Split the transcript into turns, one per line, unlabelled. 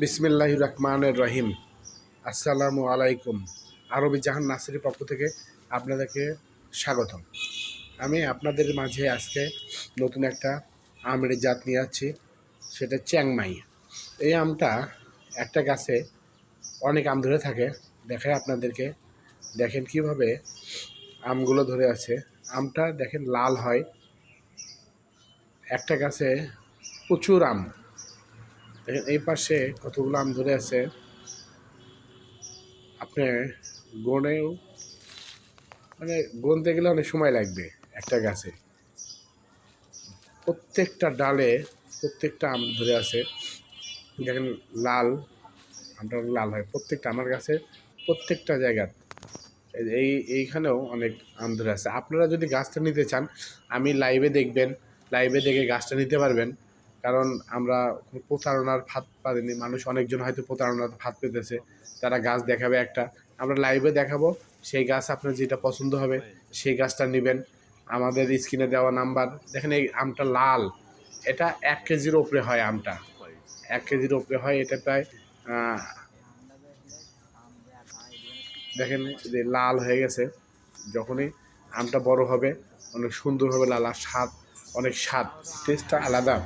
বিসমিল্লাহির রহমানির রহিম। আসসালামু আলাইকুম। আরবি জাহান নাসিরের পক্ষ থেকে আপনাদেরকে স্বাগতম। আমি আপনাদের মাঝে আজকে নতুন একটা আমের জাত নিয়ে যাচ্ছি, সেটা চ্যাংমাই। এই আমটা একটা গাছে অনেক আম ধরে থাকে। দেখায় আপনাদেরকে, দেখেন কিভাবে আমগুলো ধরে আছে। আমটা দেখেন লাল হয়, একটা গাছে প্রচুর আম। দেখেন এই পাশে কতগুলো আম ধরে আছে, আপনি গনেও গুনতে গেলে অনেক সময় লাগবে। একটা গাছে প্রত্যেকটা ডালে প্রত্যেকটা আম ধরে আছে। দেখেন লাল, আমটা লাল হয় প্রত্যেকটা আমার গাছে, প্রত্যেকটা জায়গায়। এইখানেও অনেক আম ধরে আছে। আপনারা যদি গাছটা নিতে চান, আমি লাইভে দেখবেন, লাইভে দেখে গাছটা নিতে পারবেন। কারণ আমরা প্রতারণার ফাঁদ পাইনি, মানুষ অনেকজন হয়তো প্রতারণার ফাঁদ পেতেছে। তারা গাছ দেখাবে একটা, আমরা লাইভে দেখাবো। সেই গাছ আপনার যেটা পছন্দ হবে সেই গাছটা নেবেন। আমাদের স্ক্রিনে দেওয়া নাম্বার। দেখেন এই আমটা লাল, এটা 1 কেজির ওপরে হয় আমটা, 1 কেজির ওপরে হয়। এটা প্রায় দেখেন যে লাল হয়ে গেছে। যখনই আমটা বড় হবে অনেক সুন্দর হবে লাল, আর স্বাদ অনেক স্বাদ, টেস্টটা আলাদা।